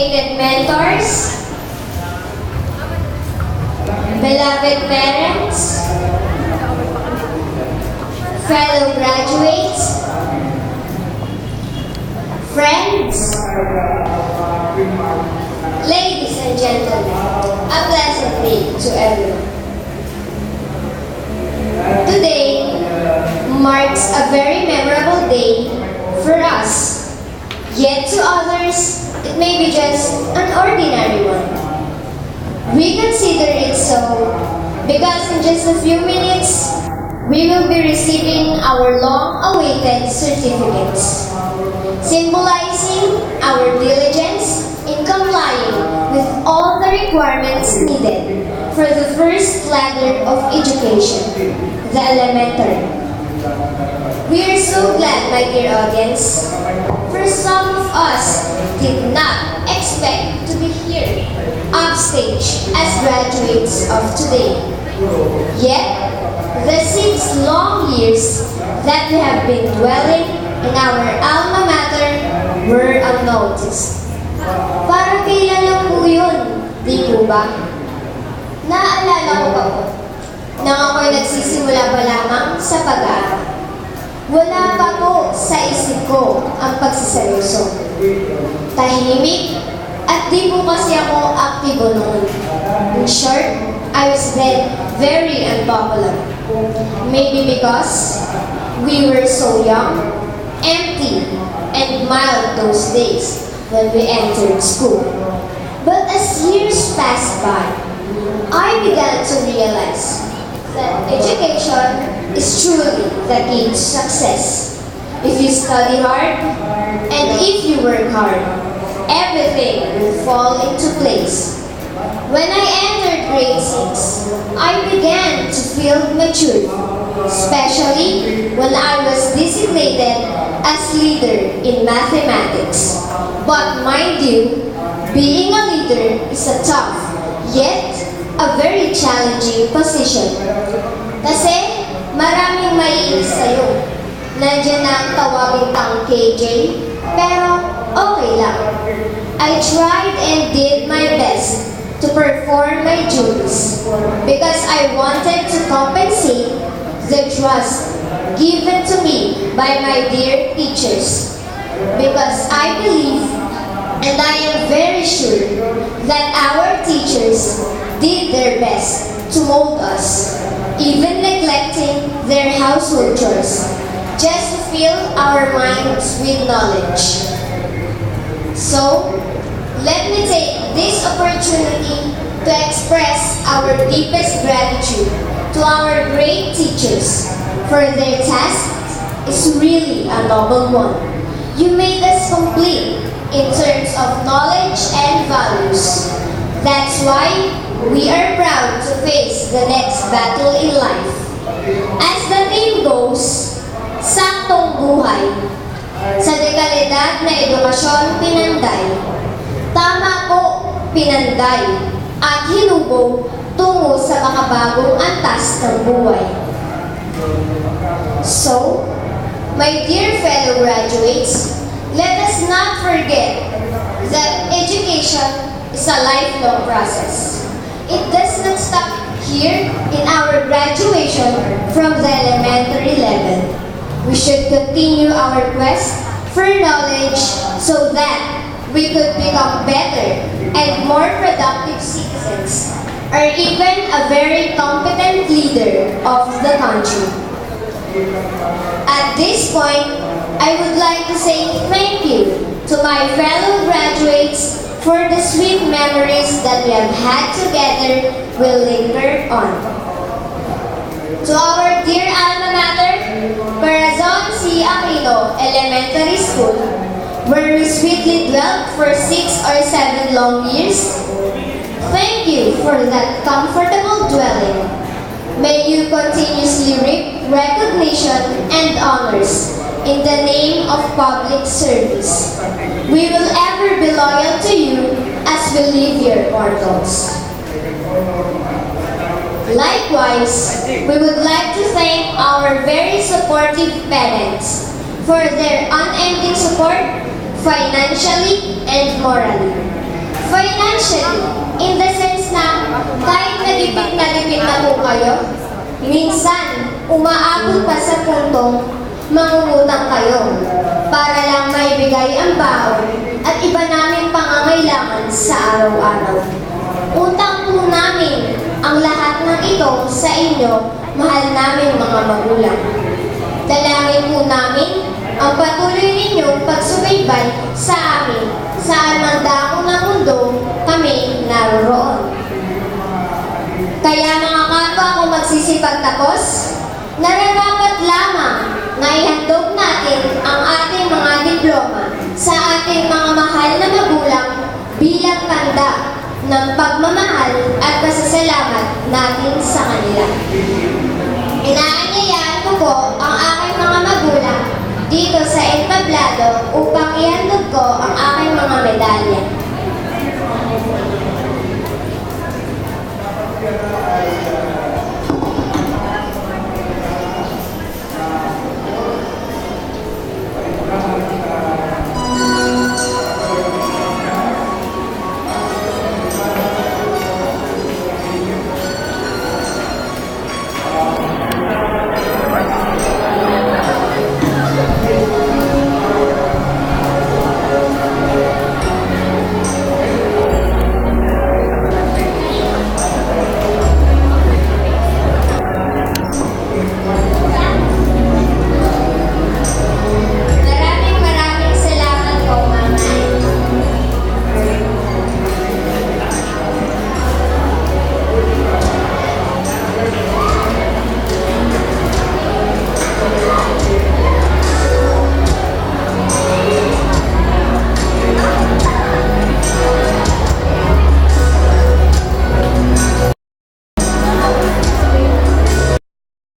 esteemed mentors, beloved parents, fellow graduates, friends, ladies and gentlemen, a pleasant day to everyone. Today marks a very memorable day for us, yet to others, it may be just an ordinary one. We consider it so because in just a few minutes, we will be receiving our long-awaited certificates, symbolizing our diligence in complying with all the requirements needed for the first ladder of education, the elementary. We are so glad, my dear audience, for some of us did not expect to be here upstage as graduates of today. Yet, the 6 long years that we have been dwelling in our alma mater were unnoticed. Para kailan lang po yun, di po ba? Naaalala ko ba po, nang ako'y nagsisimula pa lamang sa pag-aaral. Wala pa po sa isip ko ang pagsaseryoso. Tahimik at di po kasi ako aktibo noon. In short, I was then very unpopular. Maybe because we were so young, empty, and mild those days when we entered school. But as years passed by, I began to realize that education is truly the key to success. If you study hard and if you work hard, everything will fall into place. When I entered grade 6, I began to feel mature, especially when I was designated as leader in mathematics. But mind you, being a leader is a tough, yet a very challenging position. Kasi maraming maiinis sa'yo. Nandiyan na ang tawagin kang KJ, pero okay lang. I tried and did my best to perform my duties because I wanted to compensate the trust given to me by my dear teachers. Because I believe and I am very sure that our teachers did their best to mold us, even neglecting their household chores, just to fill our minds with knowledge. So, let me take this opportunity to express our deepest gratitude to our great teachers, for their task is really a noble one. You made us complete in terms of knowledge and values. That's why we are proud to face the next battle in life. As the name goes, saktong buhay. Sa dekalidad na edukasyon pinanday. Tama po, pinanday. At hinubog tungo sa makabagong antas ng buhay. So, my dear fellow graduates, let us not forget that education is a lifelong process. It does not stop here in our graduation from the elementary level. We should continue our quest for knowledge so that we could become better and more productive citizens, or even a very competent leader of the country. At this point, I would like to say thank you to my fellow graduates for the sweet memories that we have had together will linger on. To our dear alma mater, Corazon C. Aquino Elementary School, where we sweetly dwelt for 6 or 7 long years, thank you for that comfortable dwelling. May you continuously reap recognition and honors in the name of public service. We will ever be loyal to you as we leave your portals. Likewise, we would like to thank our very supportive parents for their unending support financially and morally. Financially, in the sense na kahit na lipit na po kayo, minsan umaabot pa sa puntong mangungutang kayo para lang maibigay ang baon at iba naming pangangailangan sa araw-araw. Utang po namin ang lahat ng ito sa inyo, mahal namin mga magulang. Dalangin po namin ang patuloy ninyong pagsubaybay sa amin, saan man dako ng mundo kami naroroon. Kaya mga kapwa kung magsisipagtapos, nararapat lamang na ihandog natin ang ating mga diploma sa ating mga mahal na magulang bilang tanda ng pagmamahal at pasasalamat natin sa kanila. Inaanyayaan ko po ang aking mga magulang dito sa entablado upang ihandog